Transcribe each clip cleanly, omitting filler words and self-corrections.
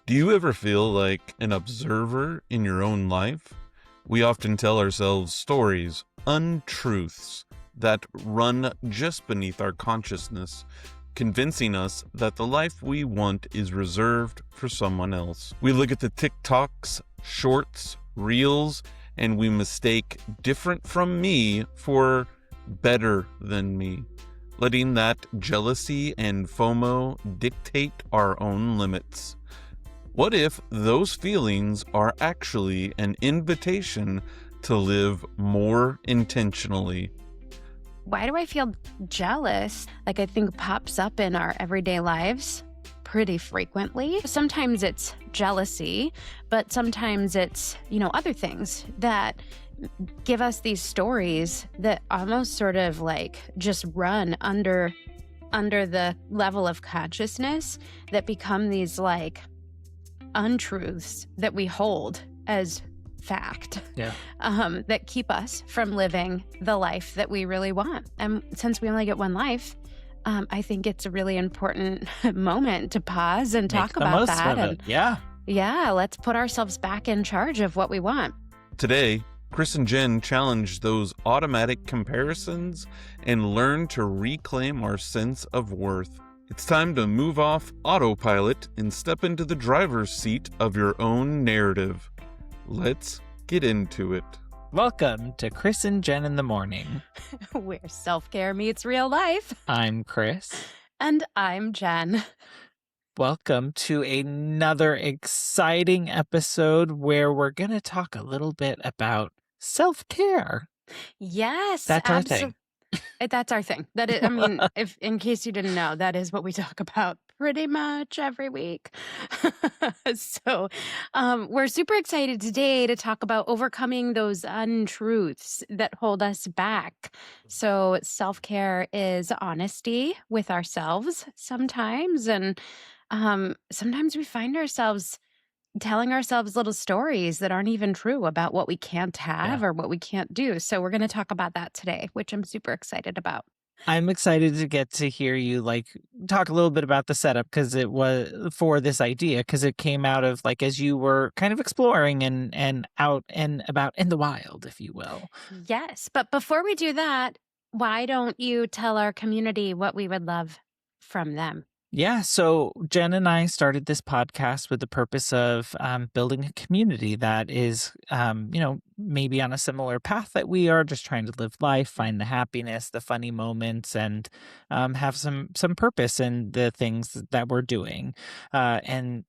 Do you ever feel like an observer in your own life? We often tell ourselves stories, untruths, that run just beneath our consciousness, convincing us that the life we want is reserved for someone else. We look at the TikToks, shorts, reels, and we mistake different from me for better than me, letting that jealousy and FOMO dictate our own limits. What if those feelings are actually an invitation to live more intentionally? Why do I feel jealous? Like I think pops up in our everyday lives pretty frequently. Sometimes it's jealousy, but sometimes it's, other things that give us these stories that almost sort of like just run under the level of consciousness that become these like untruths that we hold as fact. Yeah. That keep us from living the life that we really want. And since we only get one life, I think it's a really important moment to pause and talk about that. And yeah, let's put ourselves back in charge of what we want. Today, Chris and Jen challenge those automatic comparisons and learn to reclaim our sense of worth. It's time to move off autopilot and step into the driver's seat of your own narrative. Let's get into it. Welcome to Chris and Jen in the Morning, where self-care meets real life. I'm Chris. And I'm Jen. Welcome to another exciting episode where we're going to talk a little bit about self-care. Yes. That's our thing. That's our thing. That is, if in case you didn't know, that is what we talk about pretty much every week. So we're super excited today to talk about overcoming those untruths that hold us back. So self-care is honesty with ourselves sometimes. And sometimes we find ourselves telling ourselves little stories that aren't even true about what we can't have or what we can't do. So we're going to talk about that today, which I'm super excited about. I'm excited to get to hear you talk a little bit about the setup because it was for this idea because it came out of as you were kind of exploring and out and about in the wild, if you will. Yes. But before we do that, why don't you tell our community what we would love from them? Yeah, so Jen and I started this podcast with the purpose of building a community that is, maybe on a similar path that we are, just trying to live life, find the happiness, the funny moments, and have some purpose in the things that we're doing, and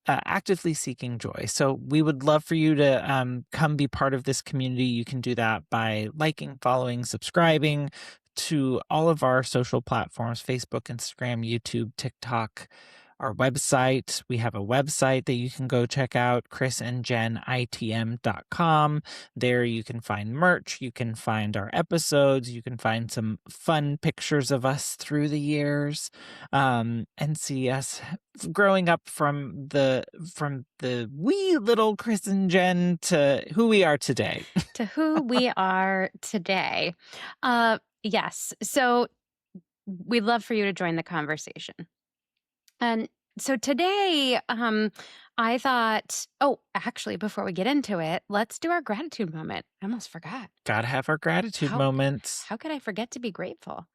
actively seeking joy. So we would love for you to come be part of this community. You can do that by liking, following, subscribing to all of our social platforms, Facebook, Instagram, YouTube, TikTok, our website. We have a website that you can go check out, chrisandjenitm.com. There you can find merch, you can find our episodes, you can find some fun pictures of us through the years, and see us growing up from the wee little Chris and Jen to who we are today. To who we are today. Yes. So we'd love for you to join the conversation. And so today, I thought, actually, before we get into it, let's do our gratitude moment. I almost forgot. Gotta have our gratitude moments. How could I forget to be grateful?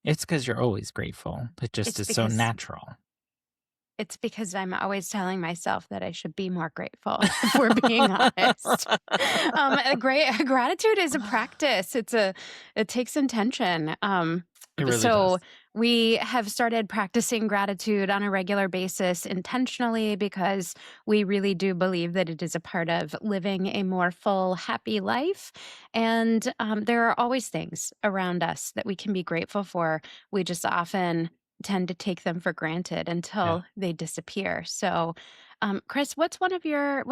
It's because you're always grateful. It just is so natural. It's because I'm always telling myself that I should be more grateful, if we're being honest. Gratitude is a practice. It takes intention. It really does. We have started practicing gratitude on a regular basis intentionally because we really do believe that it is a part of living a more full, happy life. And there are always things around us that we can be grateful for. We just often tend to take them for granted until they disappear. So, Chris, what's one of your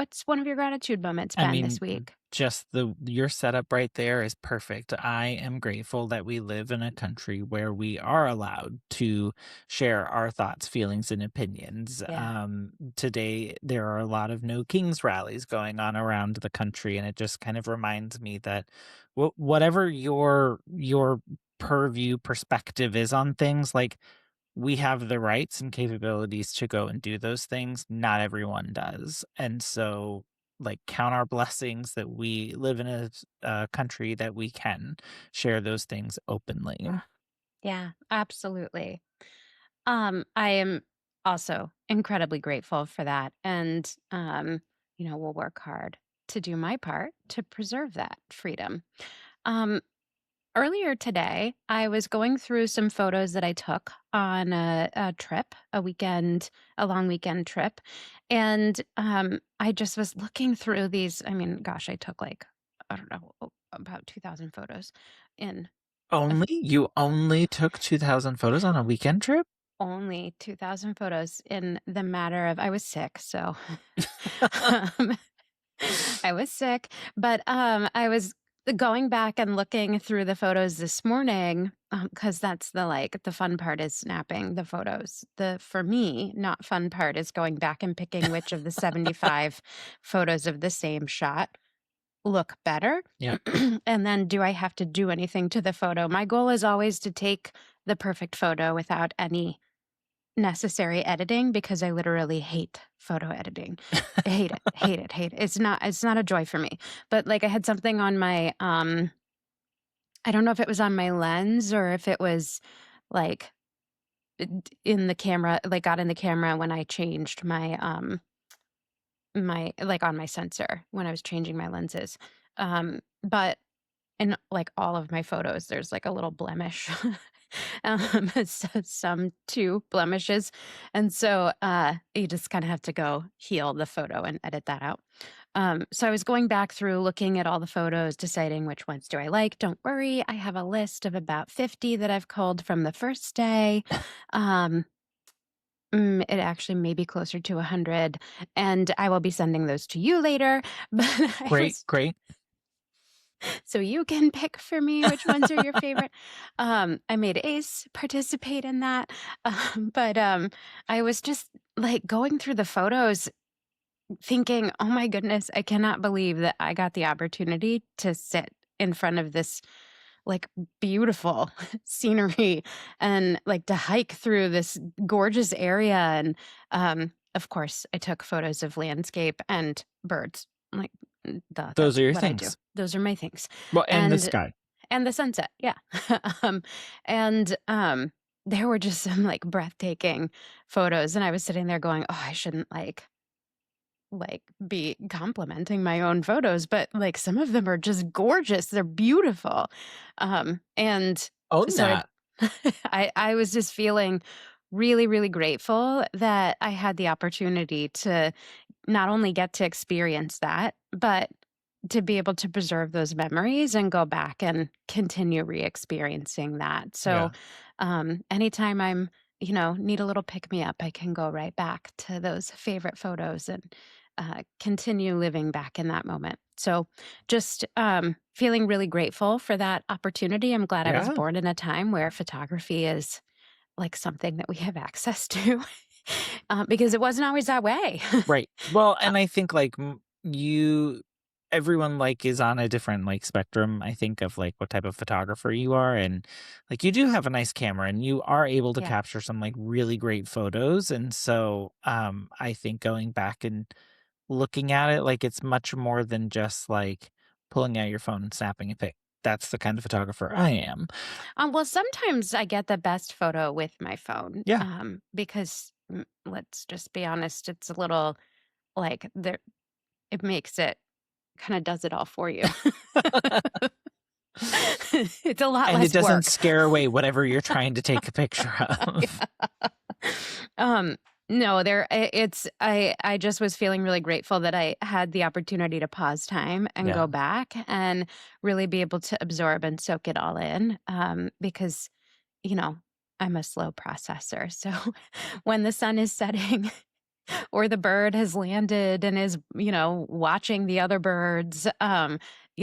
gratitude moments been this week? Just your setup right there is perfect. I am grateful that we live in a country where we are allowed to share our thoughts, feelings, and opinions. Yeah. Today, there are a lot of No Kings rallies going on around the country, and it just kind of reminds me that whatever your purview perspective is on things, we have the rights and capabilities to go and do those things. Not everyone does. And so, like, count our blessings that we live in a country that we can share those things openly. Yeah, absolutely. I am also incredibly grateful for that. And, we'll work hard to do my part to preserve that freedom. Um, Earlier today, I was going through some photos that I took on a trip, a long weekend trip. And I just was looking through these. I mean, gosh, I took like, I don't know, about 2,000 photos in You only took 2,000 photos on a weekend trip? only 2,000 photos in the matter of, I was sick, so um, I was sick, but I was going back and looking through the photos this morning because that's the fun part is snapping the photos. The for me not fun part is going back and picking which of the 75 photos of the same shot look better. Yeah. And then do I have to do anything to the photo? My goal is always to take the perfect photo without any necessary editing because I literally hate photo editing. I hate it, hate it, hate it. It's not a joy for me. But like I had something on my I don't know if it was on my lens or if it was like in the camera, like got in the camera when I changed my like on my sensor when I was changing my lenses. But in like all of my photos, there's like a little blemish. Some two blemishes. And so you just kind of have to go heal the photo and edit that out. So I was going back through looking at all the photos, deciding which ones do I like. Don't worry, I have a list of about 50 that I've culled from the first day. Um, it actually may be closer to 100, and I will be sending those to you later. But Great. so you can pick for me which ones are your favorite. I made Ace participate in that. But I was just like going through the photos thinking, oh my goodness, I cannot believe that I got the opportunity to sit in front of this like beautiful scenery and like to hike through this gorgeous area. And of course, I took photos of landscape and birds. Like, duh, Those that's are your what I do. things. Those are my things. Well, and the And sky. and the sunset, yeah. um, and there were just some like breathtaking photos, and I was sitting there going, "Oh, I shouldn't like be complimenting my own photos, but like some of them are just gorgeous. They're beautiful." And Own so that. I was just feeling really, really grateful that I had the opportunity to not only get to experience that, but to be able to preserve those memories and go back and continue re-experiencing that. So Yeah. anytime I'm, need a little pick me up, I can go right back to those favorite photos and continue living back in that moment. So just feeling really grateful for that opportunity. I'm glad I was Yeah. born in a time where photography is like something that we have access to because it wasn't always that way. Right. Well, Uh, and I think like everyone like is on a different like spectrum, I think, of like what type of photographer you are. And like you do have a nice camera and you are able to yeah. capture some like really great photos. And so I think going back and looking at it, like it's much more than just like pulling out your phone and snapping a pic. That's the kind of photographer I am. Well, sometimes I get the best photo with my phone Yeah. because let's just be honest, it's a little like there, it makes it kind of does it all for you. It's a lot And it less doesn't work. scare away whatever you're trying to take a picture of. um no, I just was feeling really grateful that I had the opportunity to pause time and Yeah. go back and really be able to absorb and soak it all in because you know I'm a slow processor, so when the sun is setting or the bird has landed and is, watching the other birds.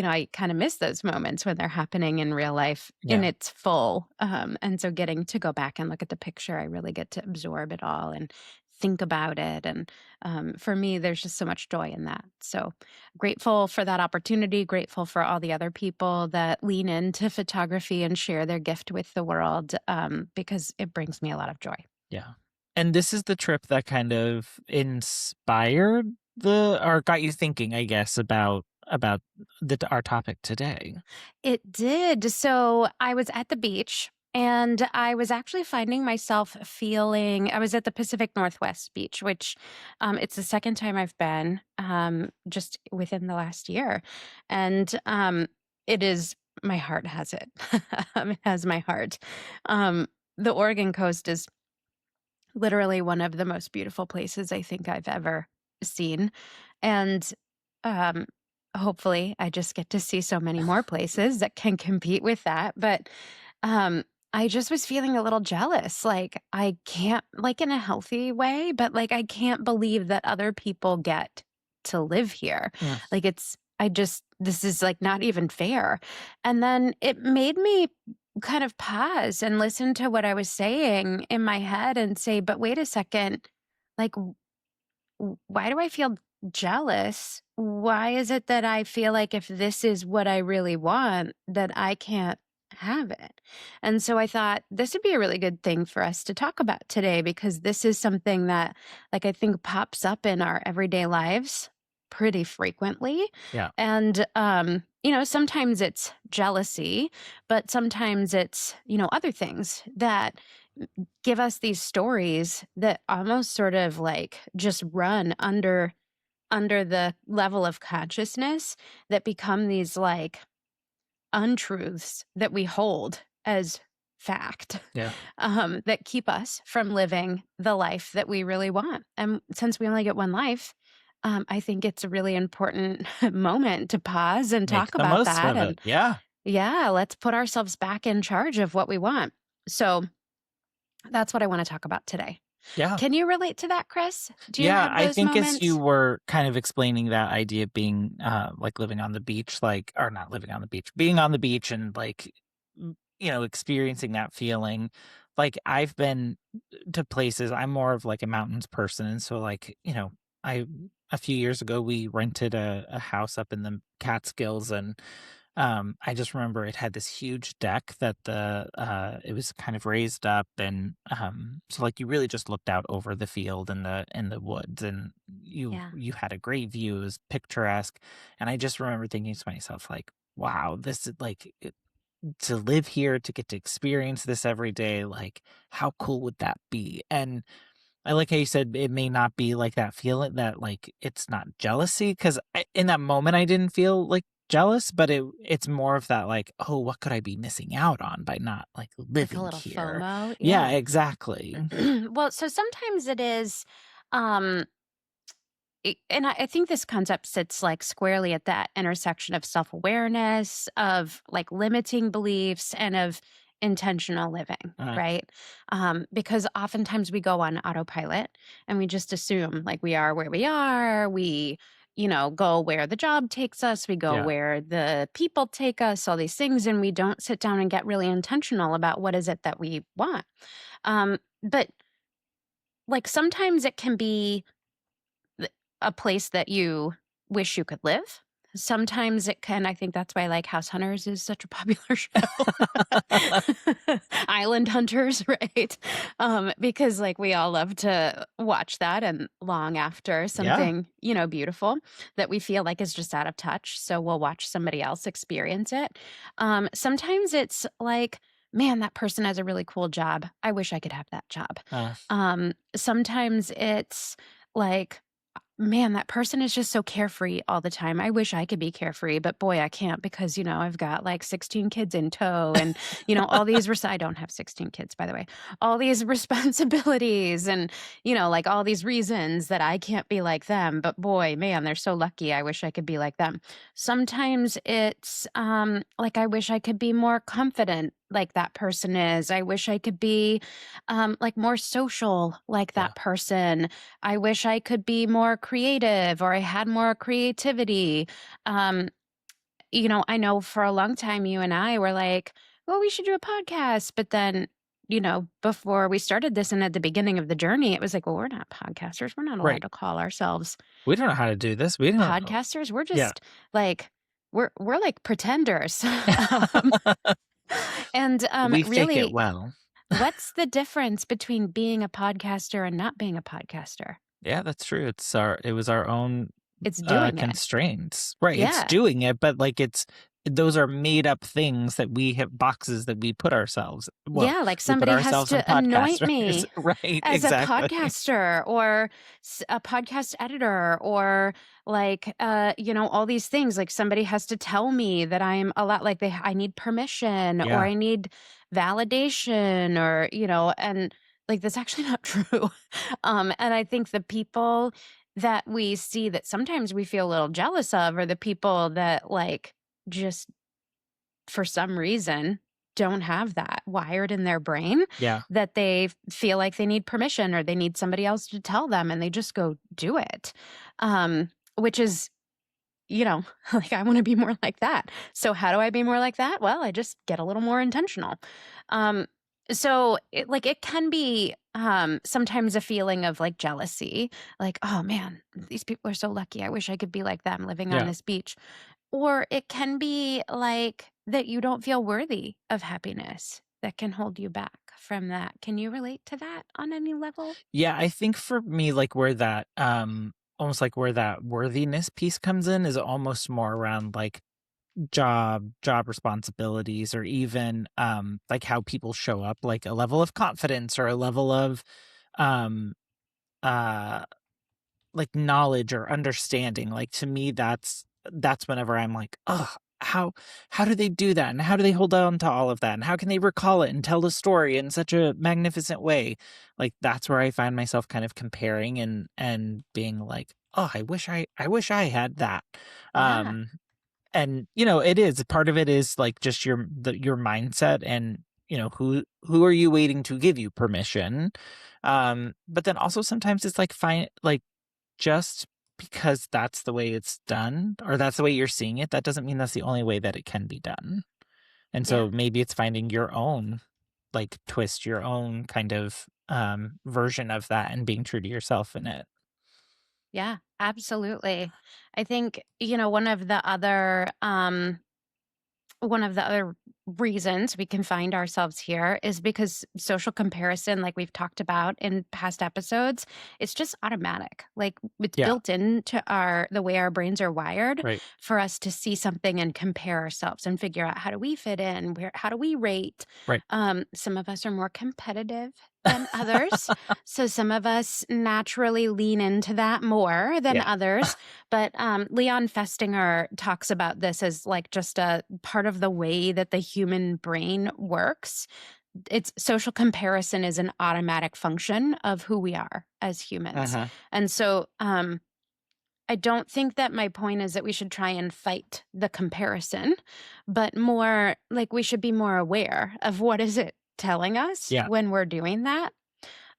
I kind of miss those moments when they're happening in real life in Yeah. its full. And so getting to go back and look at the picture, I really get to absorb it all and think about it. And for me, there's just so much joy in that. So grateful for that opportunity, grateful for all the other people that lean into photography and share their gift with the world, because it brings me a lot of joy. Yeah. And this is the trip that kind of inspired or got you thinking, I guess, about our topic today. It did. So I was at the beach and I was actually finding myself I was at the Pacific Northwest beach, which it's the second time I've been, just within the last year. And it is, my heart has it. It has my heart. The Oregon coast is literally one of the most beautiful places I think I've ever seen. And um, hopefully I just get to see so many more places that can compete with that. But um, I just was feeling a little jealous. Like, I can't, like in a healthy way, but like, I can't believe that other people get to live here. Mm. Like, this is like not even fair. And then it made me kind of pause and listen to what I was saying in my head and say, but wait a second, like, why do I feel jealous? Why is it that I feel like if this is what I really want, that I can't have it? And so I thought this would be a really good thing for us to talk about today, because this is something that, like, I think pops up in our everyday lives pretty frequently. Yeah. And, sometimes it's jealousy, but sometimes it's, other things that give us these stories that almost sort of like just run under the level of consciousness, that become these like untruths that we hold as fact. Yeah. That keep us from living the life that we really want. And since we only get one life, I think it's a really important moment to pause and Make talk the about most that. of And it. Yeah. let's put ourselves back in charge of what we want. So that's what I want to talk about today. Yeah. Can you relate to that, Chris? Do you Yeah, have those I think moments? as you were kind of explaining that idea of being like living on the beach, or not living on the beach, being on the beach and like, experiencing that feeling. Like, I've been to places, I'm more of like a mountains person. And so like, a few years ago, we rented a house up in the Catskills, and I just remember it had this huge deck that it was kind of raised up, and so like you really just looked out over the field and the woods, and you had a great view. It was picturesque, and I just remember thinking to myself like, wow, this is like to live here, to get to experience this every day. Like, how cool would that be? And I like how you said it may not be like that feeling, that like it's not jealousy, because in that moment I didn't feel like jealous, but it's more of that like, oh, what could I be missing out on by not like Like a living little here? FOMO. Yeah, exactly. Well, so sometimes it is, um, and I think this concept sits like squarely at that intersection of self-awareness, of like limiting beliefs, and of intentional living, Uh, right? Because oftentimes we go on autopilot and we just assume like we are where we are. We, go where the job takes us. We go yeah, where the people take us, all these things. And we don't sit down and get really intentional about what is it that we want. But like sometimes it can be a place that you wish you could live. Sometimes it can, I think that's why like House Hunters is such a popular show. Island Hunters, right? Because like we all love to watch that and long after something, beautiful that we feel like is just out of touch. So we'll watch somebody else experience it. Sometimes it's like, man, that person has a really cool job. I wish I could have that job. Sometimes it's like, man, that person is just so carefree all the time. I wish I could be carefree, but boy, I can't, because, I've got like 16 kids in tow and, all these, I don't have 16 kids, by the way, all these responsibilities and, like all these reasons that I can't be like them. But boy, man, they're so lucky. I wish I could be like them. Sometimes it's like, I wish I could be more confident like that person is. I wish I could be like more social like that person. I wish I could be more creative, or I had more creativity. I know for a long time, you and I were like, well, we should do a podcast. But then before we started this and at the beginning of the journey, it was like, well, we're not podcasters. We're not allowed Right. to call ourselves We don't know how to do this. We don't know. podcasters. We're Yeah. just like, we're like pretenders. And We fake it really, well. what's the difference between being a podcaster and not being a podcaster? Yeah, that's true. It was our own It's doing it. constraints. Right. It's Yeah. doing it, but like those are made up things that we have, boxes that we put ourselves. Well, Yeah, like we put somebody has ourselves in to anoint podcasters. me Right. as a Exactly. podcaster or a podcast editor or like all these things. Like somebody has to tell me that I'm a lot like I need permission or Yeah. I need validation or and like that's actually not true. And I think the people that we see that sometimes we feel a little jealous of are the people that like just for some reason don't have that wired in their brain, Yeah. that they feel like they need permission or they need somebody else to tell them and they just go do it. Which is, like I want to be more like that. So how do I be more like that? Well, I just get a little more intentional. So it can be sometimes a feeling of like jealousy, like, oh man, these people are so lucky. I wish I could be like them living on Yeah. this beach. Or it can be like that you don't feel worthy of happiness that can hold you back from that. Can you relate to that on any level? Yeah, I think for me, like where that almost like where that worthiness piece comes in is almost more around like job responsibilities, or even like how people show up, like a level of confidence or a level of um uh like knowledge or understanding. Like to me, that's whenever I'm like, oh, how do they do that, and how do they hold on to all of that, and how can they recall it and tell the story in such a magnificent way? Like that's where I find myself kind of comparing and being like, oh, I wish I had that. Yeah. And it is part of it is like just your mindset, and who are you waiting to give you permission. But then also sometimes it's like fine, like just because that's the way it's done, or that's the way you're seeing it, that doesn't mean that's the only way that it can be done. And Yeah. so maybe it's finding your own like twist, your own kind of version of that, and being true to yourself in it. Yeah, absolutely. I think, one of the other reasons we can find ourselves here is because social comparison, like we've talked about in past episodes, it's just automatic. Like it's Yeah. built into the way our brains are wired Right. for us to see something and compare ourselves and figure out how do we fit in, how do we rate. Right. Some of us are more competitive than others. So some of us naturally lean into that more than Yeah. others. But Leon Festinger talks about this as like just a part of the way that the human brain works. It's social comparison is an automatic function of who we are as humans. Uh-huh. And so I don't think that my point is that we should try and fight the comparison, but more like we should be more aware of what is it telling us Yeah. when we're doing that.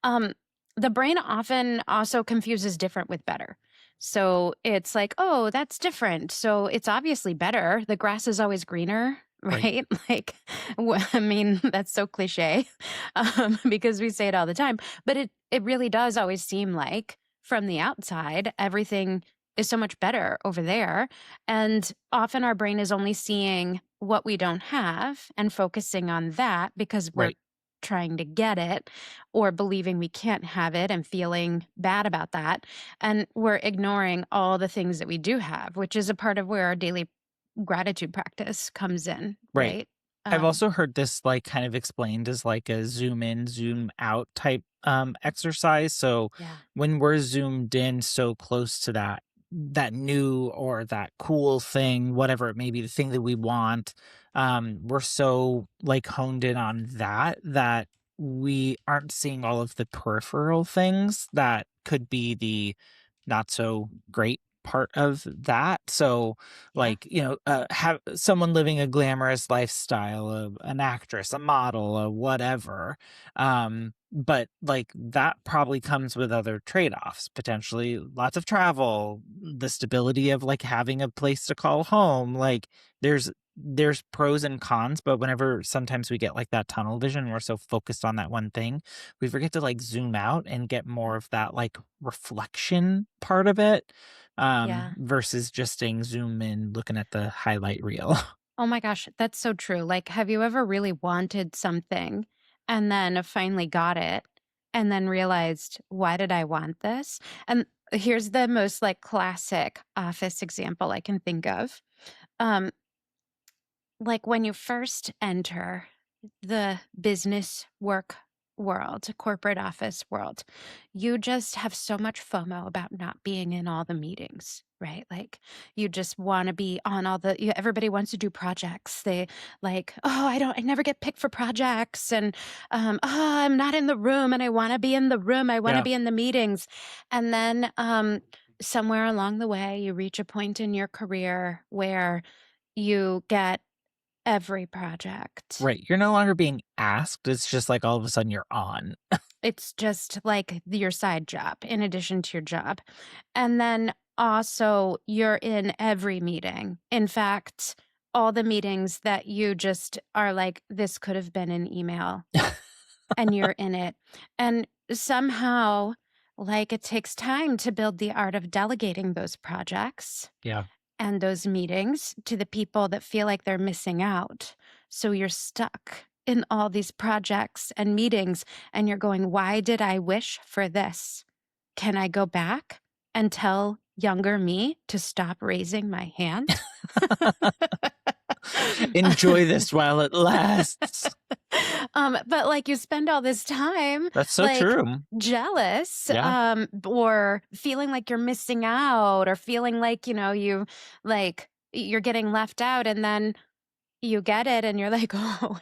The brain often also confuses different with better. So it's like, oh, that's different. So it's obviously better. The grass is always greener, right? Like, I mean, that's so cliche because we say it all the time. But it really does always seem like from the outside, everything is so much better over there. And often our brain is only seeing what we don't have and focusing on that because we're Right. trying to get it or believing we can't have it and feeling bad about that. And we're ignoring all the things that we do have, which is a part of where our daily gratitude practice comes in, Right. right? I've also heard this like kind of explained as like a zoom in, zoom out type exercise. So Yeah. when we're zoomed in so close to that new or that cool thing, whatever it may be, the thing that we want, we're so like honed in on that we aren't seeing all of the peripheral things that could be the not so great part of that. So like, have someone living a glamorous lifestyle, an actress, a model, a whatever. But like that probably comes with other trade-offs, potentially lots of travel, the stability of like having a place to call home. Like there's pros and cons, but whenever sometimes we get like that tunnel vision, we're so focused on that one thing, we forget to like zoom out and get more of that like reflection part of it, Yeah. versus just staying zoom in, looking at the highlight reel. Oh my gosh, that's so true. Like, have you ever really wanted something and then finally got it and then realized, why did I want this? And here's the most like classic office example I can think of. Um, like when you first enter the business work world, corporate office world, you just have so much FOMO about not being in all the meetings, right? Like you just want to be on all the, everybody wants to do projects. They like, oh, I never get picked for projects. And, oh, I'm not in the room and I want to be in the room. I want to Yeah. be in the meetings. And then, somewhere along the way, you reach a point in your career where you get every project. Right. You're no longer being asked. It's just like all of a sudden you're on. It's just like your side job in addition to your job. And then also you're in every meeting. In fact, all the meetings that you just are like, this could have been an email and you're in it. And somehow, like, it takes time to build the art of delegating those projects Yeah. and those meetings to the people that feel like they're missing out. So you're stuck in all these projects and meetings, and you're going, why did I wish for this? Can I go back and tell younger me to stop raising my hand? Enjoy this while it lasts. But like you spend all this time That's so like true. jealous, Yeah. or feeling like you're missing out, or feeling like, you like you're getting left out, and then you get it and you're like, oh,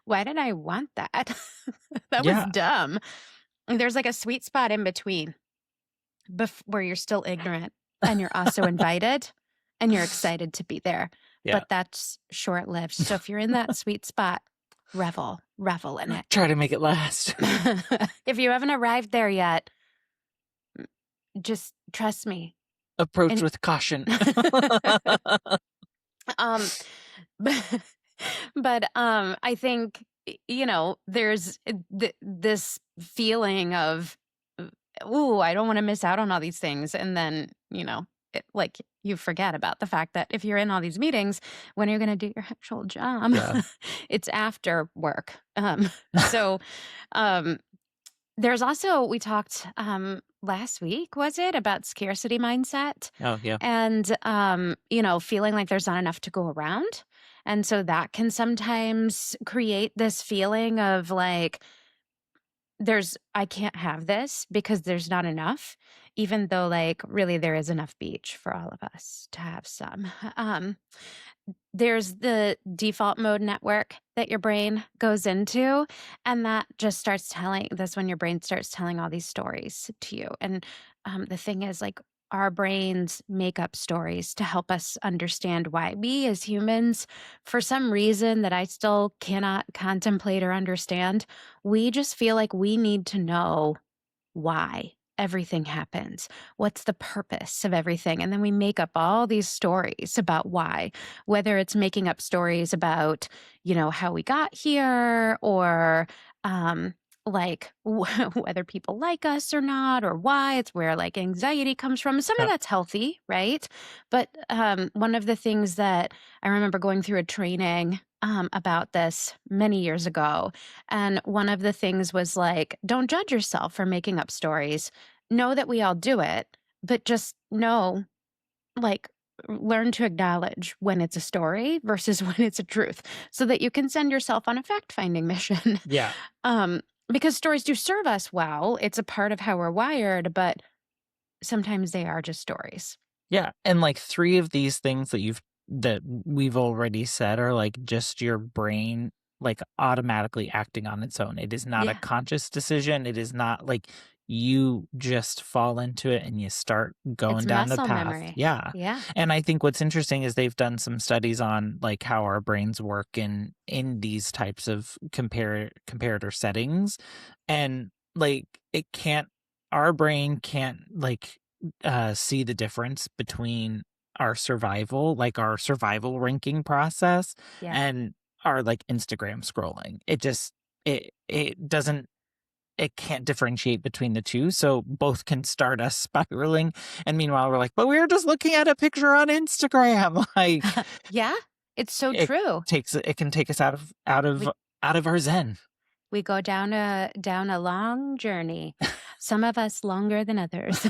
why did I want that? That was Yeah. dumb. And there's like a sweet spot in between where you're still ignorant and you're also invited and you're excited to be there. Yeah. But that's short-lived. So if you're in that sweet spot, revel in it. Try to make it last. If you haven't arrived there yet, just trust me. Approach with caution. Um, but I think there's this feeling of, ooh, I don't want to miss out on all these things, and then like you forget about the fact that if you're in all these meetings, when you're going to do your actual job, Yeah. it's after work. So there's also, we talked last week, was it, about scarcity mindset? Oh, yeah. And feeling like there's not enough to go around. And so that can sometimes create this feeling of like, I can't have this because there's not enough, even though like really there is enough beach for all of us to have some. There's the default mode network that your brain goes into, and that's when your brain starts telling all these stories to you. And the thing is, like, our brains make up stories to help us understand why we as humans, for some reason that I still cannot contemplate or understand, we just feel like we need to know why everything happens. What's the purpose of everything? And then we make up all these stories about why, whether it's making up stories about, how we got here, or like whether people like us or not, or why. It's where like anxiety comes from. Some of Yep. that's healthy, right? But one of the things that I remember going through a training about this many years ago, and one of the things was like, don't judge yourself for making up stories. Know that we all do it, but just know, like, learn to acknowledge when it's a story versus when it's a truth, so that you can send yourself on a fact-finding mission. Yeah. Because stories do serve us well. It's a part of how we're wired, but sometimes they are just stories. Yeah. And like 3 of these things that we've already said are like just your brain like automatically acting on its own. It is not a Yeah. conscious decision. It is not like you just fall into it and you start going It's down the muscle path. memory. Yeah. Yeah. And I think what's interesting is they've done some studies on like how our brains work in these types of comparator settings. And like our brain can't like see the difference between our survival ranking process Yeah. and our like Instagram scrolling. It can't differentiate between the two. So both can start us spiraling. And meanwhile, we're like, but we were just looking at a picture on Instagram. Like Yeah. It's so it true. it can take us out We of our zen. we go down a long journey. Some of us longer than others.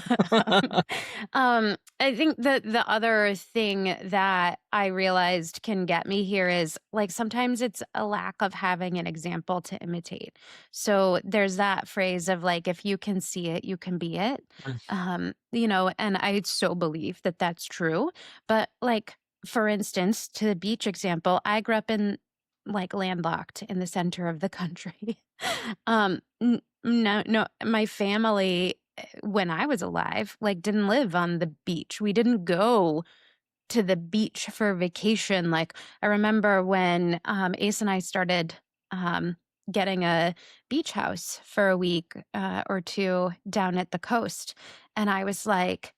I think the other thing that I realized can get me here is like sometimes it's a lack of having an example to imitate. So there's that phrase of like, if you can see it, you can be it. And I so believe that that's true. But like, for instance, to the beach example, I grew up in like landlocked in the center of the country. No, my family, when I was alive, like didn't live on the beach. We didn't go to the beach for vacation. Like I remember when Ace and I started getting a beach house for a week or two down at the coast. And I was like,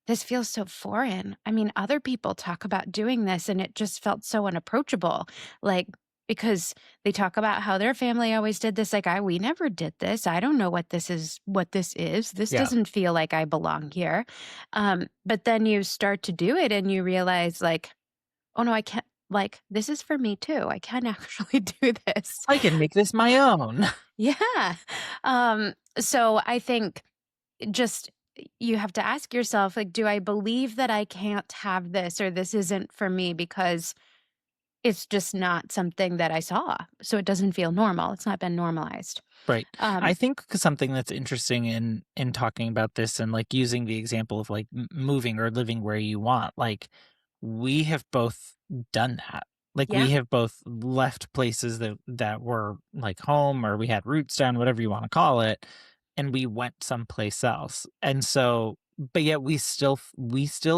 this feels so foreign. I mean, other people talk about doing this and it just felt so unapproachable. Like, because they talk about how their family always did this. Like, we never did this. I don't know what this is. This Yeah. doesn't feel like I belong here. But then you start to do it and you realize like, oh no, I can't, like, this is for me too. I can actually do this. I can make this my own. Yeah. So I think just you have to ask yourself, like, do I believe that I can't have this or this isn't for me because it's just not something that I saw. So it doesn't feel normal. It's not been normalized. Right. I think something that's interesting in talking about this and like using the example of like moving or living where you want, like we have both done that. Like we Yeah. have both left places that were like home or we had roots down, whatever you want to call it, and we went someplace else. And so, but yet we still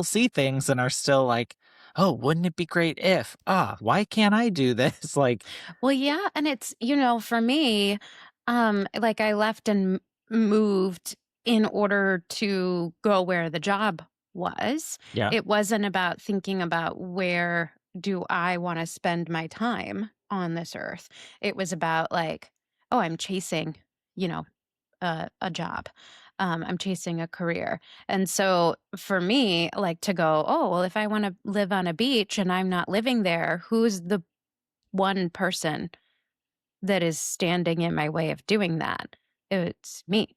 see things and are still like, oh, wouldn't it be great if, why can't I do this? Like, Well, yeah. And it's, for me, like I left and moved in order to go where the job was. yeah, It wasn't about thinking about where do I want to spend my time on this earth. It was about like, oh, I'm chasing, you know, a job. I'm chasing a career. And so for me, like to go, oh, well, if I want to live on a beach and I'm not living there, who's the one person that is standing in my way of doing that? It's me.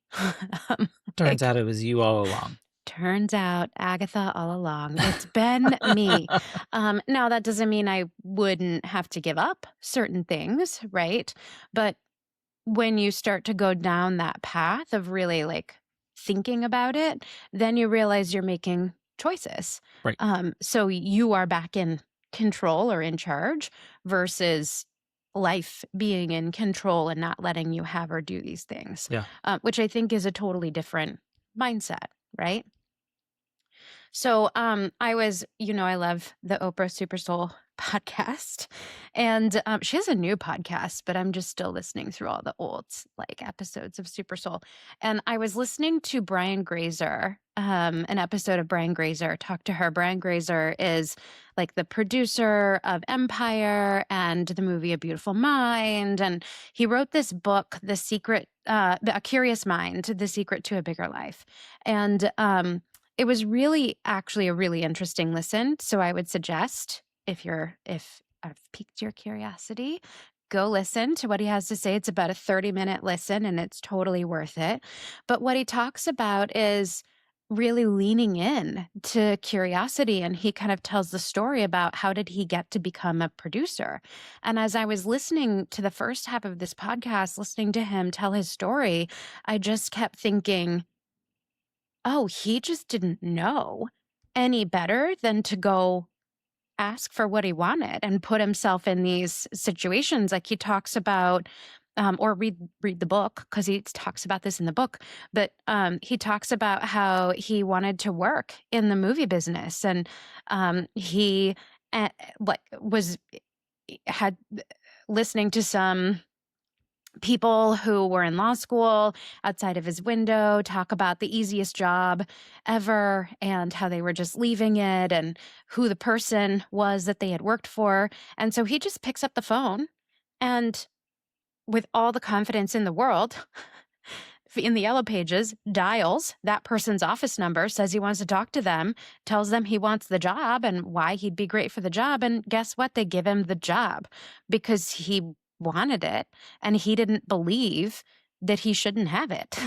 turns Like, out it was you all along. turns out, Agatha, all along, it's been me. Now, that doesn't mean I wouldn't have to give up certain things, right? But when you start to go down that path of really like thinking about it, then you realize you're making choices. Right. So you are back in control or in charge versus life being in control and not letting you have or do these things. Yeah. Which I think is a totally different mindset, right? So I was, I love the Oprah Super Soul podcast. And she has a new podcast, but I'm just still listening through all the old like episodes of Super Soul. And I was listening to Brian Grazer, an episode of Brian Grazer, talk to her. Brian Grazer is like the producer of Empire and the movie A Beautiful Mind. And he wrote this book, The Secret, A Curious Mind, The Secret to a Bigger Life. And it was really actually a really interesting listen. So I would suggest if I've piqued your curiosity, go listen to what he has to say. It's about a 30-minute listen and it's totally worth it. But what he talks about is really leaning in to curiosity. And he kind of tells the story about how did he get to become a producer. And as I was listening to the first half of this podcast, listening to him tell his story, I just kept thinking, oh, he just didn't know any better than to go ask for what he wanted and put himself in these situations. Like he talks about or read the book, because he talks about this in the book. But he talks about how he wanted to work in the movie business, and he had listening to some people who were in law school outside of his window talk about the easiest job ever and how they were just leaving it and who the person was that they had worked for. And so he just picks up the phone and, with all the confidence in the world, in the yellow pages, dials that person's office number, says he wants to talk to them, tells them he wants the job and why he'd be great for the job. And guess what? They give him the job because he wanted it and he didn't believe that he shouldn't have it.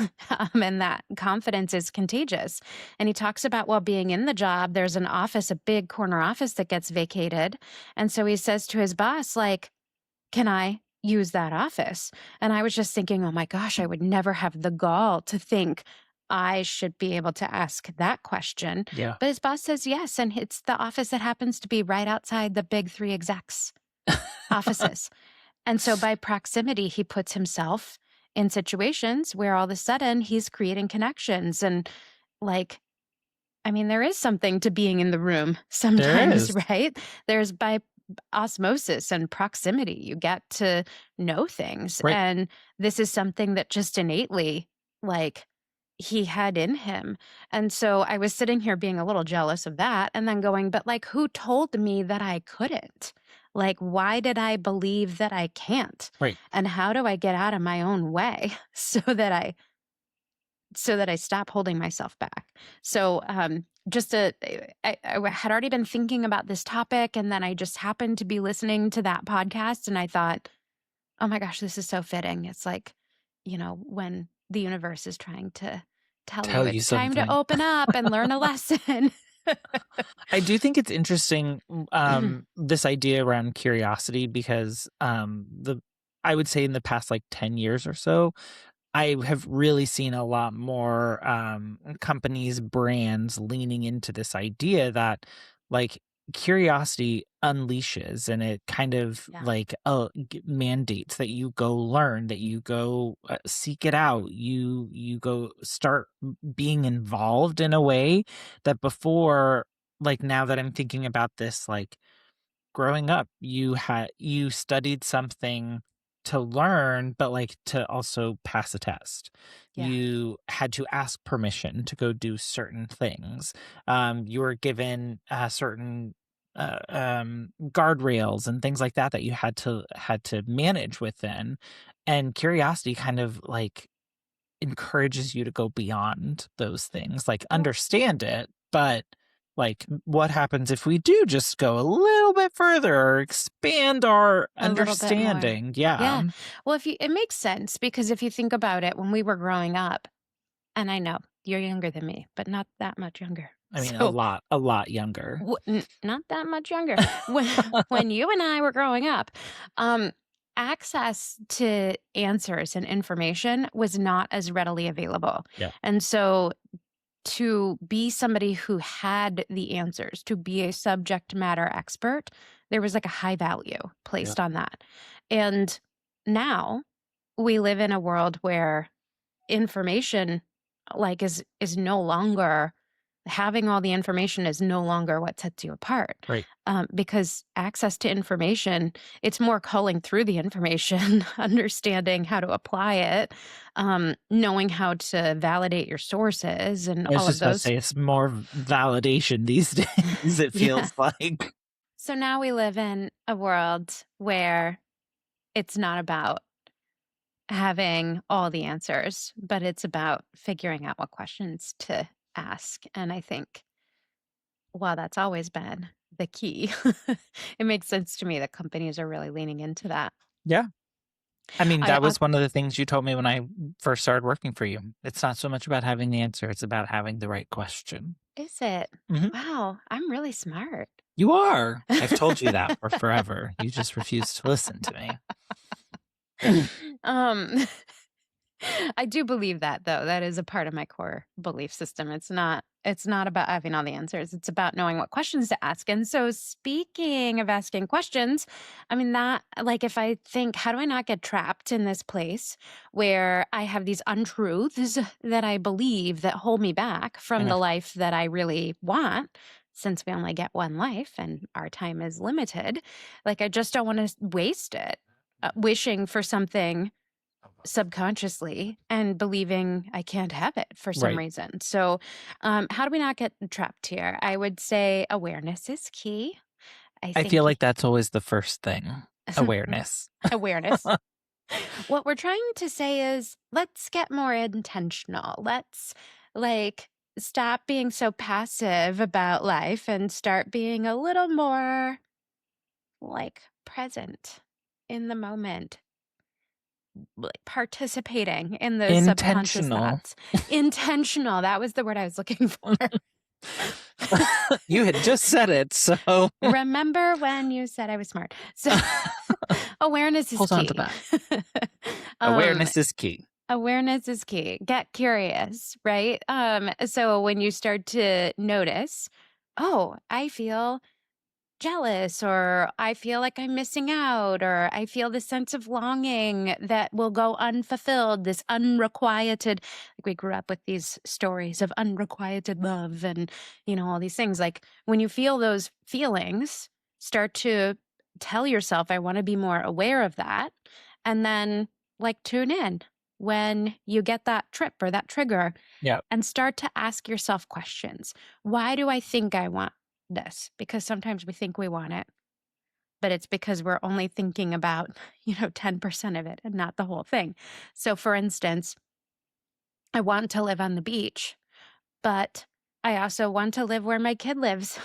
And that confidence is contagious. And he talks about, while being in the job, there's an office, a big corner office that gets vacated. And so he says to his boss, like, can I use that office? And I was just thinking, oh my gosh, I would never have the gall to think I should be able to ask that question. Yeah. But his boss says yes. And it's the office that happens to be right outside the big three execs' offices. And so by proximity, he puts himself in situations where all of a sudden he's creating connections. And like, I mean, there is something to being in the room sometimes, is. right? There's by osmosis and proximity, you get to know things. Right. And this is something that just innately, like, he had in him. And so I was sitting here being a little jealous of that and then going, but like, who told me that I couldn't? Like, why did I believe that I can't? Right. And how do I get out of my own way so that I stop holding myself back? So I had already been thinking about this topic, and then I just happened to be listening to that podcast, and I thought, oh my gosh, this is so fitting. It's like, when the universe is trying to tell you it's time to something. open up and learn a lesson. I do think it's interesting, this idea around curiosity, because I would say in the past like 10 years or so, I have really seen a lot more companies, brands leaning into this idea that, like, curiosity unleashes, and it kind of like mandates that you go learn, that you go seek it out, you go start being involved in a way that before, like, now that I'm thinking about this, like, growing up, you studied something to learn, but like to also pass a test. Yeah. You had to ask permission to go do certain things. You were given certain guardrails and things like that you had to manage within. And curiosity kind of like encourages you to go beyond those things, like understand it, but like, what happens if we do just go a little bit further or expand our understanding? Yeah. Well, it makes sense, because if you think about it, when we were growing up, and I know you're younger than me, but not that much younger. I mean, a lot younger. Not that much younger. When you and I were growing up, access to answers and information was not as readily available. Yeah. And so to be somebody who had the answers, to be a subject matter expert, there was like a high value placed on that. And now we live in a world where information, like, is no longer, having all the information is no longer what sets you apart. Right. Because access to information, it's more culling through the information, understanding how to apply it, knowing how to validate your sources, and all of those. It's more validation these days, it feels like. So now we live in a world where it's not about having all the answers, but it's about figuring out what questions to ask. And I think, while that's always been the key, it makes sense to me that companies are really leaning into that. Yeah. I mean, that was one of the things you told me when I first started working for you. It's not so much about having the answer, it's about having the right question. Is it? Mm-hmm. Wow, I'm really smart. You are. I've told you that for forever. You just refuse to listen to me. I do believe that, though. That is a part of my core belief system. It's not about having all the answers. It's about knowing what questions to ask. And so speaking of asking questions, I mean that like if I think, how do I not get trapped in this place where I have these untruths that I believe that hold me back from the life that I really want, since we only get one life and our time is limited, like I just don't want to waste it wishing for something subconsciously and believing I can't have it for some Right. reason. So, how do we not get trapped here? I would say awareness is key. I I think feel like that's always the first thing. Awareness. awareness. What we're trying to say is let's get more intentional. Let's like stop being so passive about life and start being a little more like present in the moment, like participating in those subconscious Intentional. thoughts. Intentional. That was the word I was looking for. You had just said it, so Remember when you said I was smart? So awareness is hold key. on to that. Awareness is key. Awareness is key. Get curious, right? So when you start to notice, oh, I feel jealous, or I feel like I'm missing out, or I feel this sense of longing that will go unfulfilled, this unrequited, like we grew up with these stories of unrequited love and, all these things. Like when you feel those feelings, start to tell yourself, I want to be more aware of that. And then like tune in when you get that trip or that trigger. Yeah. And start to ask yourself questions. Why do I think I want this? Because sometimes we think we want it, but it's because we're only thinking about, 10% of it and not the whole thing. So for instance, I want to live on the beach, but I also want to live where my kid lives.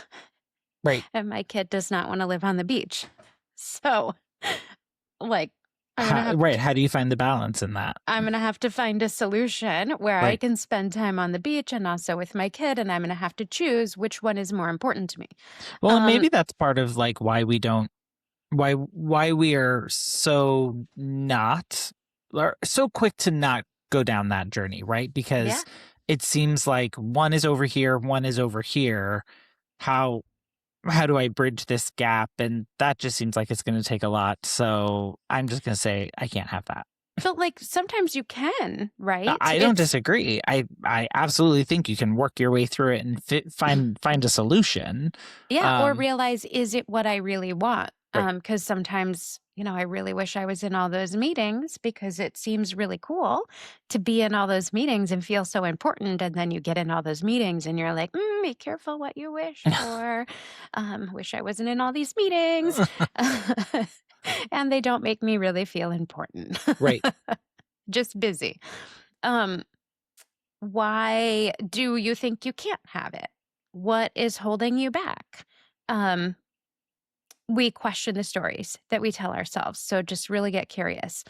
Right. And my kid does not want to live on the beach. So like, How do you find the balance in that? I'm going to have to find a solution where I can spend time on the beach and also with my kid, and I'm going to have to choose which one is more important to me. Well, and maybe that's part of like why we are so quick to not go down that journey, right? Because it seems like one is over here, one is over here. How do I bridge this gap? And that just seems like it's going to take a lot. So I'm just going to say I can't have that. But like sometimes you can, right? I don't disagree. I absolutely think you can work your way through it and find a solution. Yeah, or realize, is it what I really want? Right. Because sometimes, I really wish I was in all those meetings because it seems really cool to be in all those meetings and feel so important. And then you get in all those meetings and you're like, be careful what you wish for. Wish I wasn't in all these meetings. And they don't make me really feel important. Right. Just busy. Why do you think you can't have it? What is holding you back? We question the stories that we tell ourselves. So just really get curious.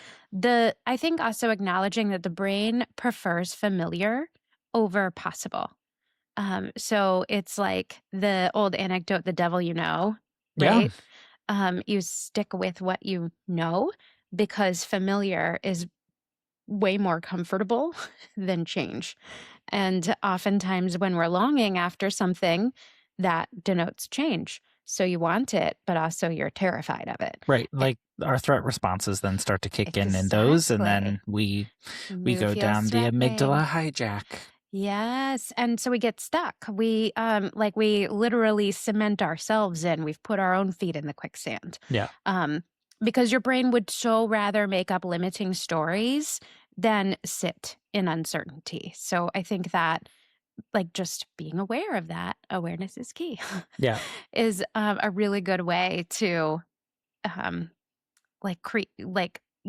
I think also acknowledging that the brain prefers familiar over possible. So it's like the old anecdote, the devil you know, right? You stick with what you know because familiar is way more comfortable than change. And oftentimes when we're longing after something, that denotes change. So you want it, but also you're terrified of it. Right. Like our threat responses then start to kick in those, and then we go down the amygdala hijack. Yes. And so we get stuck. We we literally cement ourselves in. We've put our own feet in the quicksand. Yeah. Because your brain would so rather make up limiting stories than sit in uncertainty. So I think that like just being aware of that, awareness is key. Yeah. Is a really good way to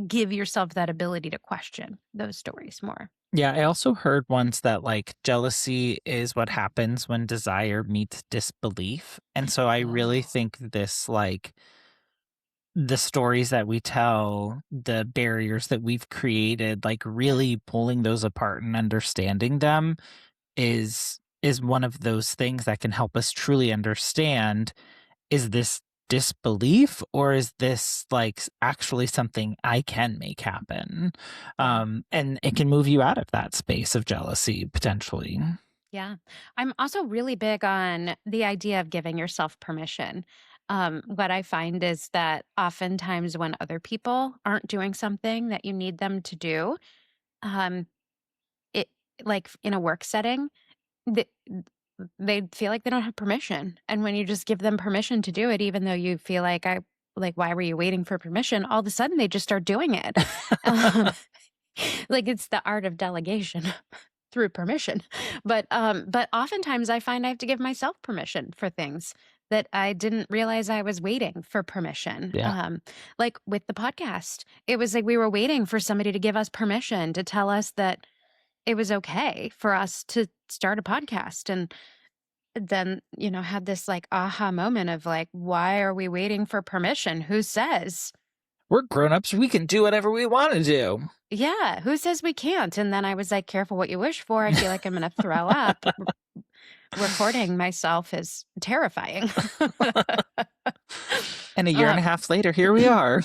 give yourself that ability to question those stories more. Yeah, I also heard once that like jealousy is what happens when desire meets disbelief. And so I really think this like the stories that we tell, the barriers that we've created, like really pulling those apart and understanding them is one of those things that can help us truly understand, is this disbelief, or is this like actually something I can make happen? And it can move you out of that space of jealousy potentially. Yeah. I'm also really big on the idea of giving yourself permission. What I find is that oftentimes when other people aren't doing something that you need them to do, um, it like in a work setting, th- they feel like they don't have permission. And when you just give them permission to do it, even though you feel like, why were you waiting for permission? All of a sudden they just start doing it. Um, like it's the art of delegation through permission. But oftentimes I find I have to give myself permission for things that I didn't realize I was waiting for permission. Yeah. Like with the podcast, it was like we were waiting for somebody to give us permission to tell us that it was okay for us to start a podcast. And then, had this like aha moment of like, why are we waiting for permission? Who says? We're grown-ups. We can do whatever we want to do. Yeah, who says we can't? And then I was like, careful what you wish for. I feel like I'm going to throw up. Recording myself is terrifying. And a year and a half later, here we are.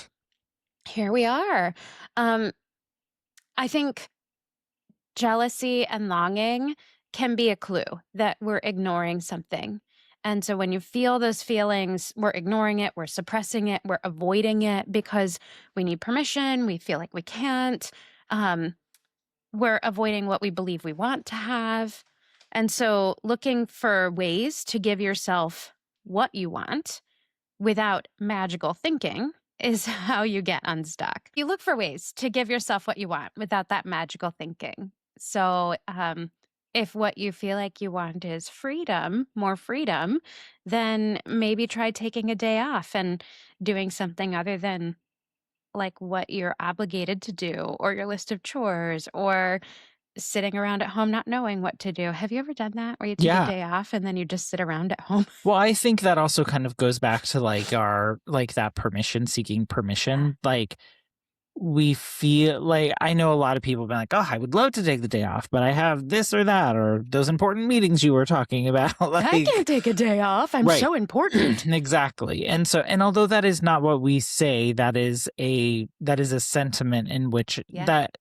Here we are. I think jealousy and longing can be a clue that we're ignoring something. And so when you feel those feelings, we're ignoring it, we're suppressing it, we're avoiding it because we need permission, we feel like we can't. We're avoiding what we believe we want to have. And so looking for ways to give yourself what you want without magical thinking is how you get unstuck. You look for ways to give yourself what you want without that magical thinking. So if what you feel like you want is freedom, more freedom, then maybe try taking a day off and doing something other than like what you're obligated to do or your list of chores or sitting around at home not knowing what to do. Have you ever done that where you take a day off and then you just sit around at home? Well, I think that also kind of goes back to like that permission, seeking permission. Like we feel like, I know a lot of people have been like, oh, I would love to take the day off, but I have this or that, or those important meetings you were talking about. Like, I can't take a day off. I'm so important. Exactly. And although that is not what we say, that is a sentiment in which that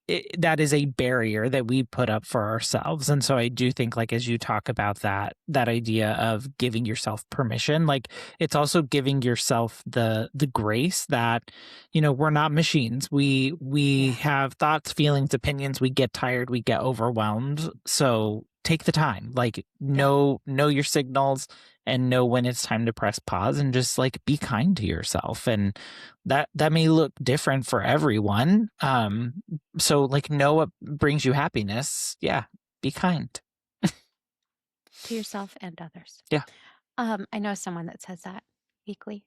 is a barrier that we put up for ourselves. And so I do think, like, as you talk about that idea of giving yourself permission, like it's also giving yourself the grace that, we're not machines. We have thoughts, feelings, opinions. We get tired. We get overwhelmed. So take the time, like know your signals and know when it's time to press pause and just like be kind to yourself. And that may look different for everyone. So like know what brings you happiness. Yeah. Be kind to yourself and others. Yeah. I know someone that says that weekly.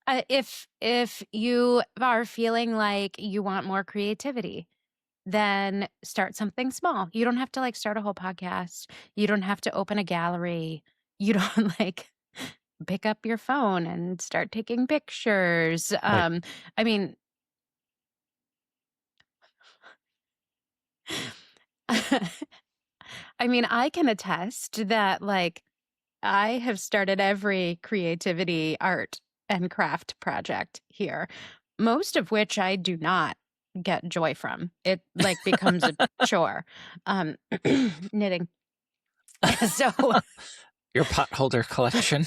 If you are feeling like you want more creativity, then start something small. You don't have to like start a whole podcast. You don't have to open a gallery. You don't like pick up your phone and start taking pictures. Right. I mean, I can attest that like I have started every creativity, art, and craft project here, most of which I do not get joy from. It like becomes a chore. Knitting. So your pot holder collection.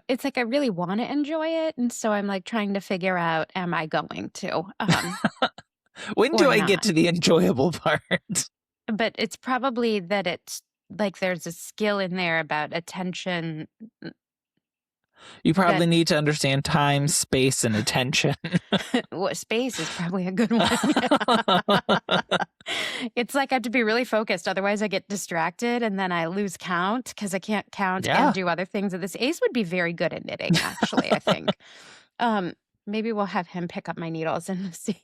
It's like I really want to enjoy it, and so I'm like trying to figure out, am I going to? When do I get to the enjoyable part? But it's probably that it's like there's a skill in there about attention. You probably need to understand time, space, and attention. Well, space is probably a good one. It's like I have to be really focused. Otherwise, I get distracted and then I lose count because I can't count and do other things. This Ace would be very good at knitting, actually, I think. Maybe we'll have him pick up my needles and see.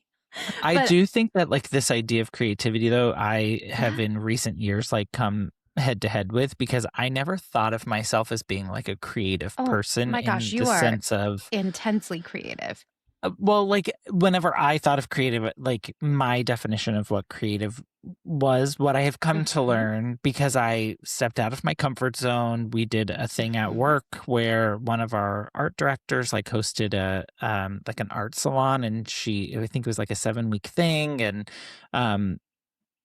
I do think that like this idea of creativity, though, I have in recent years like come head to head with, because I never thought of myself as being like a creative person. My gosh, in you the are sense of intensely creative. Well, like whenever I thought of creative, like my definition of what creative was, what I have come to learn because I stepped out of my comfort zone. We did a thing at work where one of our art directors like hosted a like an art salon, and I think it was like a 7-week thing, and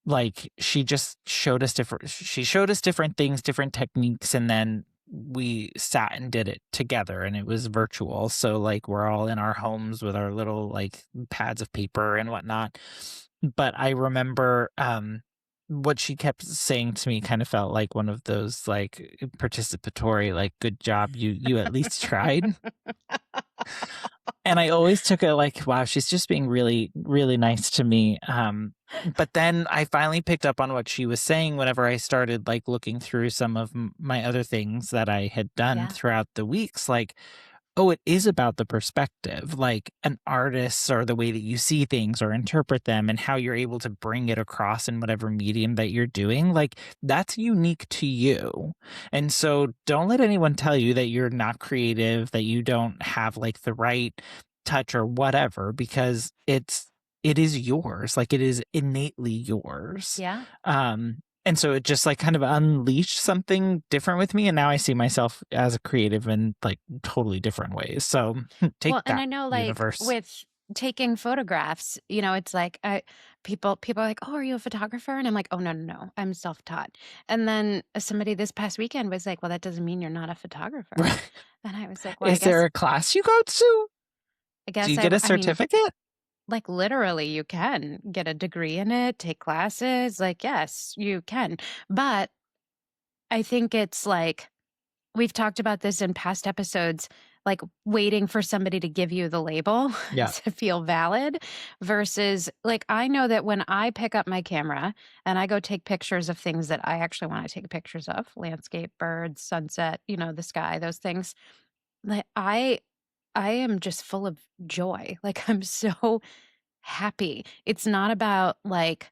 like she showed us different things, different techniques, and then we sat and did it together, and it was virtual. So like we're all in our homes with our little like pads of paper and whatnot. But I remember what she kept saying to me kind of felt like one of those like participatory, like, good job, you at least tried. And I always took it like, wow, she's just being really, really nice to me. But then I finally picked up on what she was saying whenever I started like looking through some of my other things that I had done throughout the weeks. Like, oh, it is about the perspective, like an artist or the way that you see things or interpret them and how you're able to bring it across in whatever medium that you're doing. Like, that's unique to you. And so don't let anyone tell you that you're not creative, that you don't have like the right touch or whatever, because it is yours. Like, it is innately yours. Yeah. And so it just like kind of unleashed something different with me. And now I see myself as a creative in like totally different ways. So take Well, that, and I know, like, universe. with taking photographs, it's like people are like, "Oh, are you a photographer?" And I'm like, "Oh, no, I'm self-taught." And then somebody this past weekend was like, "Well, that doesn't mean you're not a photographer." And I was like, "Well, Is there a class you go to? Do you get a certificate? Like, literally, you can get a degree in it, take classes. Like, yes, you can. But I think it's like, we've talked about this in past episodes, like waiting for somebody to give you the label to feel valid versus, like, I know that when I pick up my camera and I go take pictures of things that I actually want to take pictures of, landscape, birds, sunset, the sky, those things, like, I am just full of joy. Like, I'm so happy. It's not about like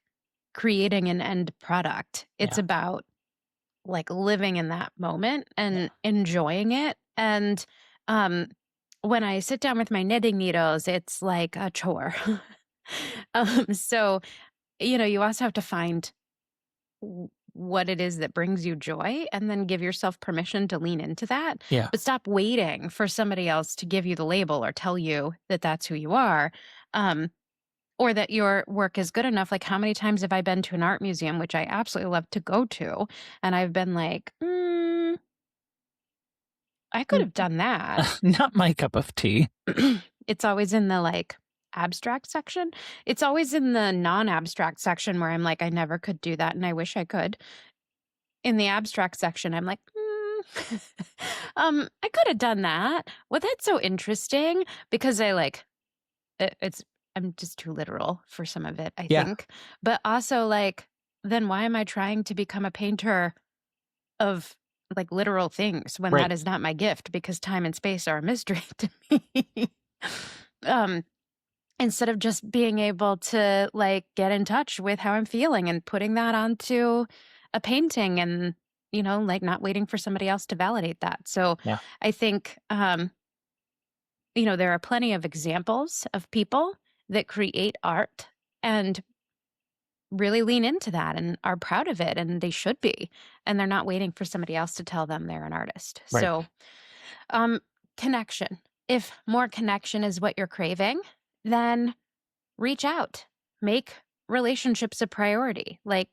creating an end product. It's about like living in that moment and enjoying it. And when I sit down with my knitting needles, it's like a chore. So, you also have to find what it is that brings you joy and then give yourself permission to lean into that. Yeah. But stop waiting for somebody else to give you the label or tell you that that's who you are. Or that your work is good enough. Like, how many times have I been to an art museum, which I absolutely love to go to, and I've been like, I could have done that. Not my cup of tea. It's always in the like abstract section. It's always in the non-abstract section where I'm like, I never could do that, and I wish I could. In the abstract section, I'm like, I could have done that. Well, that's so interesting because I like I'm just too literal for some of it, I think. But also, like, then why am I trying to become a painter of like literal things when that is not my gift, because time and space are a mystery to me. Instead of just being able to like get in touch with how I'm feeling and putting that onto a painting and, like not waiting for somebody else to validate that. So I think, there are plenty of examples of people that create art and really lean into that and are proud of it, and they should be, and they're not waiting for somebody else to tell them they're an artist. So connection. If more connection is what you're craving, then reach out. Make relationships a priority. Like,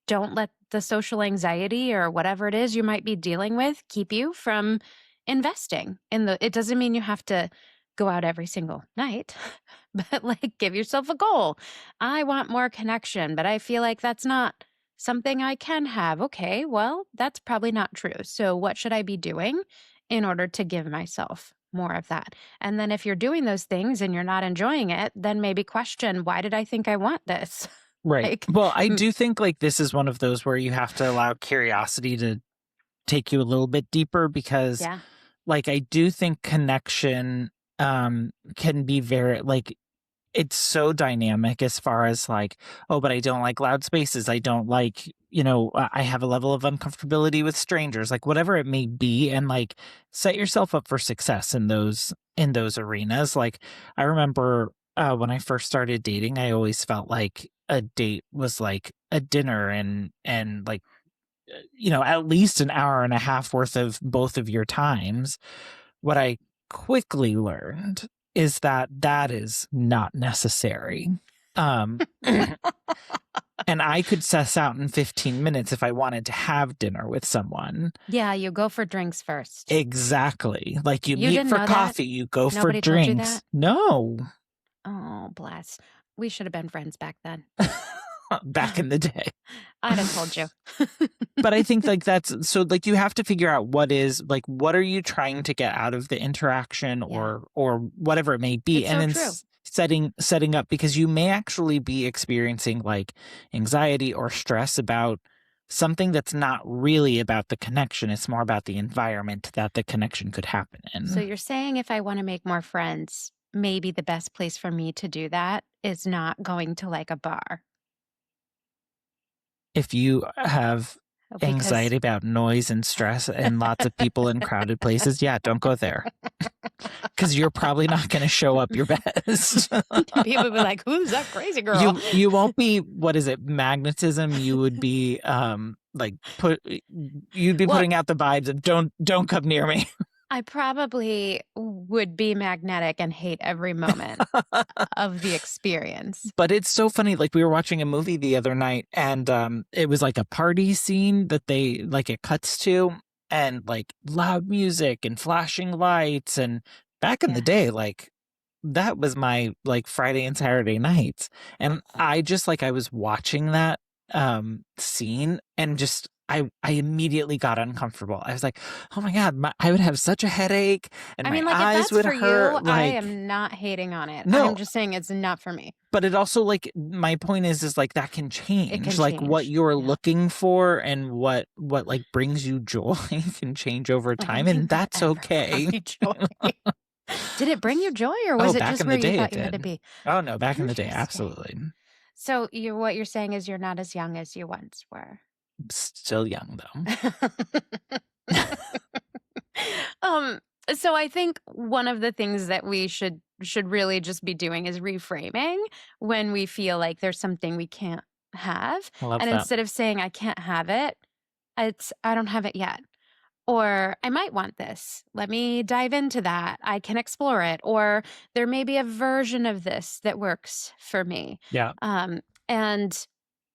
don't let the social anxiety or whatever it is you might be dealing with keep you from investing in it doesn't mean you have to go out every single night, but like, give yourself a goal. I want more connection, but I feel like that's not something I can have. Okay, well, that's probably not true. So what should I be doing in order to give myself more of that? And then if you're doing those things and you're not enjoying it, then maybe question, why did I think I want this? Right. Like, well, I do think like this is one of those where you have to allow curiosity to take you a little bit deeper, because like I do think connection can be very like it's so dynamic as far as like, oh, but I don't like loud spaces. I don't like, I have a level of uncomfortability with strangers, like whatever it may be. And like set yourself up for success in those arenas. Like I remember when I first started dating, I always felt like a date was like a dinner and like, at least an hour and a half worth of both of your times. What I quickly learned is that is not necessary. And I could suss out in 15 minutes if I wanted to have dinner with someone. Yeah, you go for drinks first. Exactly. Like you You meet didn't for know that? coffee, you go for Nobody told you drinks. that? No. Oh, bless. We should have been friends back then. Back in the day. I'd have told you. But I think like that's so like you have to figure out what are you trying to get out of the interaction or whatever it may be. It's and so then true. setting up, because you may actually be experiencing like anxiety or stress about something that's not really about the connection. It's more about the environment that the connection could happen in. So you're saying if I want to make more friends, maybe the best place for me to do that is not going to like a bar. If you have Because anxiety about noise and stress and lots of people in crowded places, yeah, don't go there. Because you're probably not going to show up your best. people will be like, who's that crazy girl? You won't be, what is it, magnetism? You would be you'd be putting out the vibes of don't come near me. I probably would be magnetic and hate every moment of the experience. But it's so funny. Like we were watching a movie the other night and it was like a party scene that they like it cuts to, and like loud music and flashing lights. And back in the day, like that was my like Friday and Saturday nights. And I just like I was watching that scene and just I immediately got uncomfortable. I was like, oh my God, I would have such a headache and my eyes would hurt. You, I am not hating on it. No. I'm just saying it's not for me. But it also like my point is like that can change. It can like change. What you're looking for and what like brings you joy can change over time, and that's okay. Did it bring you joy, or was it just where you thought you had to be? Oh no, back in the day, absolutely. So what you're saying is you're not as young as you once were. Still young though. So I think one of the things that we should really just be doing is reframing when we feel like there's something we can't have. And instead of saying I can't have it, it's I don't have it yet. Or I might want this. Let me dive into that. I can explore it. Or there may be a version of this that works for me. Yeah. And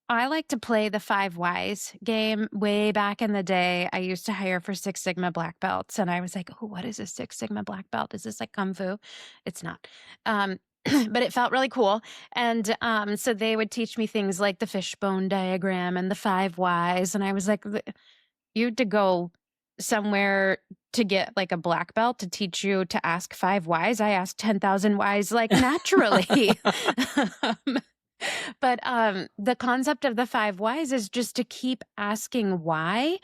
I like to play the 5 Whys game. Way back in the day, I used to hire for 6 Sigma black belts. And I was like, oh, what is a 6 Sigma black belt? Is this like Kung Fu? It's not. But it felt really cool. And so they would teach me things like the fishbone diagram and the 5 Whys. And I was like, you had to go somewhere to get like a black belt to teach you to ask 5 Whys. I asked 10,000 Whys like naturally. But the concept of the 5 Whys is just to keep asking why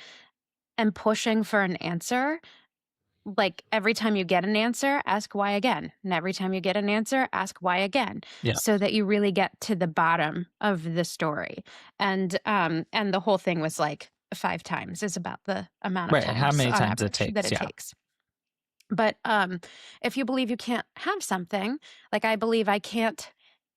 and pushing for an answer. Like every time you get an answer, ask why again. And every time you get an answer, ask why again. Yeah. So that you really get to the bottom of the story. And the whole thing was like 5 times is about the amount of times. How many times it takes. But if you believe you can't have something, like I believe I can't.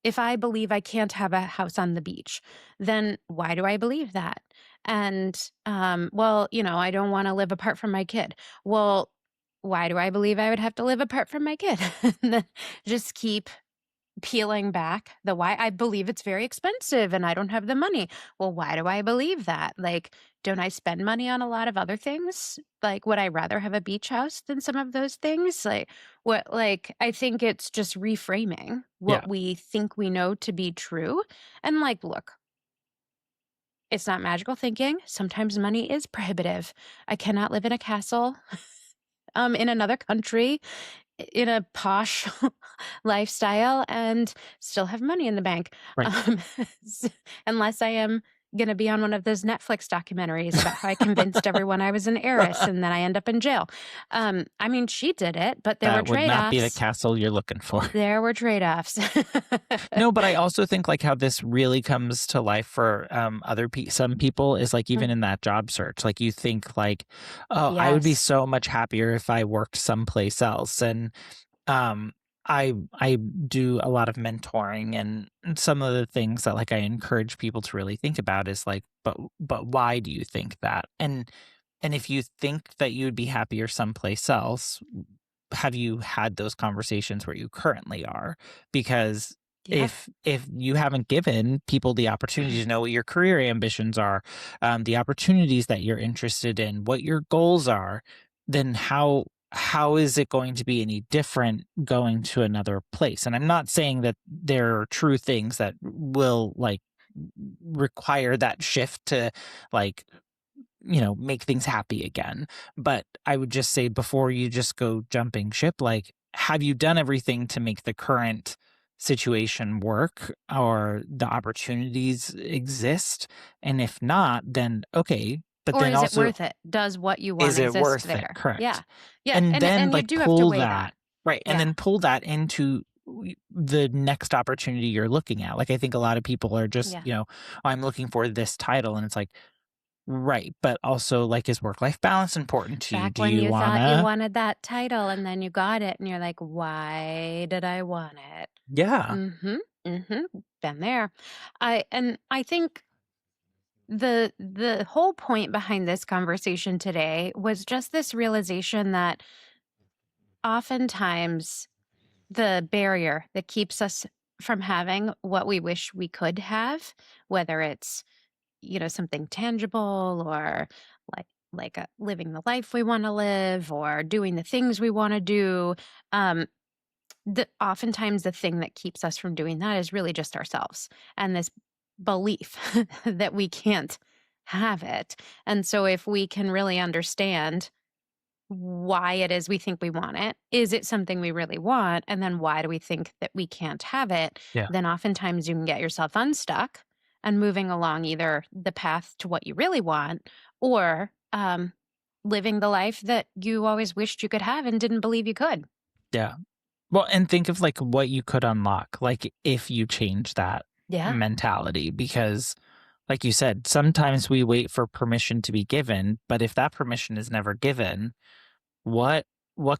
If I believe I can't have a house on the beach, then why do I believe that? And, well, I don't want to live apart from my kid. Well, why do I believe I would have to live apart from my kid? And then just keep peeling back the why. I believe it's very expensive and I don't have the money. Well, why do I believe that? Like, don't I spend money on a lot of other things? Like, would I rather have a beach house than some of those things? I think it's just reframing what we think we know to be true. And like, look, it's not magical thinking. Sometimes money is prohibitive. I cannot live in a castle in another country in a posh lifestyle and still have money in the bank. Right. Unless I am going to be on one of those Netflix documentaries about how I convinced everyone I was an heiress and then I end up in jail. I mean, she did it, but there were That would not be the trade-offs. castle you're looking for. There were trade-offs. No, but I also think like how this really comes to life for some people is like even in that job search, like you think like, oh, I would be Yes. so much happier if I worked someplace else. And I do a lot of mentoring, and some of the things that like I encourage people to really think about is like, but why do you think that? And if you think that you'd be happier someplace else, have you had those conversations where you currently are? Because Yeah. if you haven't given people the opportunity to know what your career ambitions are, the opportunities that you're interested in, what your goals are, then how is it going to be any different going to another place? And I'm not saying that there are true things that will like require that shift to like, you know, make things happy again. But I would just say before you just go jumping ship, like, have you done everything to make the current situation work or the opportunities exist? And if not, then okay. But Or then is it also, worth it? Does what you want is it exist worth it? there? Correct. Yeah. Yeah. And then And you like do have to pull weigh that, right. And Yeah. then pull that into the next opportunity you're looking at. Like I think a lot of people are just, Yeah. you know, I'm looking for this title, and it's like, right. But also like, is work-life balance important to you? Back Do when you thought you wanna? wanted that title and then you got it and you're like, why did I want it? Yeah. Mm-hmm. Mm-hmm. Been there. I think the whole point behind this conversation today was just this realization that oftentimes the barrier that keeps us from having what we wish we could have, whether it's, you know, something tangible or living the life we want to live or doing the things we want to do, oftentimes the thing that keeps us from doing that is really just ourselves and this belief that we can't have it. And so if we can really understand why it is we think we want it, is it something we really want? And then why do we think that we can't have it? Yeah. Then oftentimes you can get yourself unstuck and moving along either the path to what you really want or living the life that you always wished you could have and didn't believe you could. Yeah. Well, and think of like what you could unlock, like if you change that Yeah. mentality, because like you said, sometimes we wait for permission to be given, but if that permission is never given, what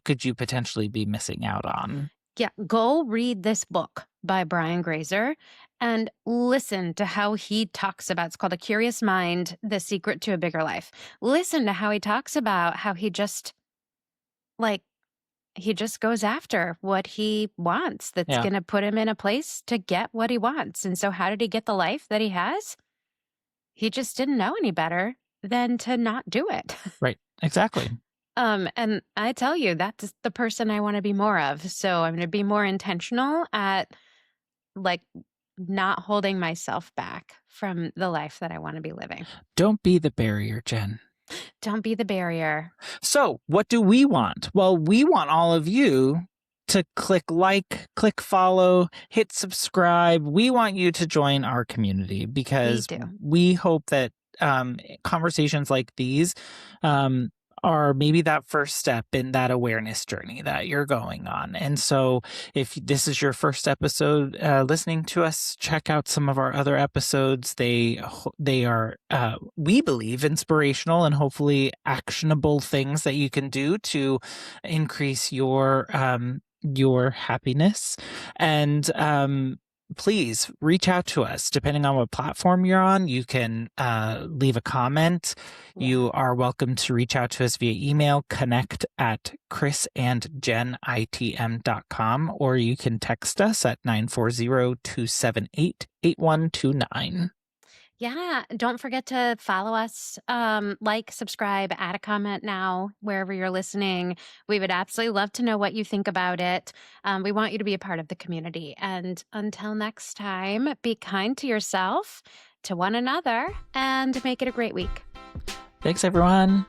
could you potentially be missing out on? Yeah. Go read this book by Brian Grazer and listen to how he talks about, it's called A Curious Mind, The Secret to a Bigger Life. Listen to how he talks about how he just goes after what he wants that's Yeah. going to put him in a place to get what he wants. And so how did he get the life that he has? He just didn't know any better than to not do it. Right. Exactly. And I tell you, that's the person I want to be more of. So I'm going to be more intentional at like not holding myself back from the life that I want to be living. Don't be the barrier, Jen. Don't be the barrier. So what do we want? Well, we want all of you to click like, click follow, hit subscribe. We want you to join our community because do. we hope that conversations like these are maybe that first step in that awareness journey that you're going on. And so if this is your first episode listening to us, check out some of our other episodes. They are, we believe, inspirational and hopefully actionable things that you can do to increase your happiness. And please reach out to us. Depending on what platform you're on, you can leave a comment. Yeah. You are welcome to reach out to us via email, connect@chrisandjenitm.com, or you can text us at 940-278-8129. Yeah. Don't forget to follow us, like, subscribe, add a comment now, wherever you're listening. We would absolutely love to know what you think about it. We want you to be a part of the community. And until next time, be kind to yourself, to one another, and make it a great week. Thanks, everyone.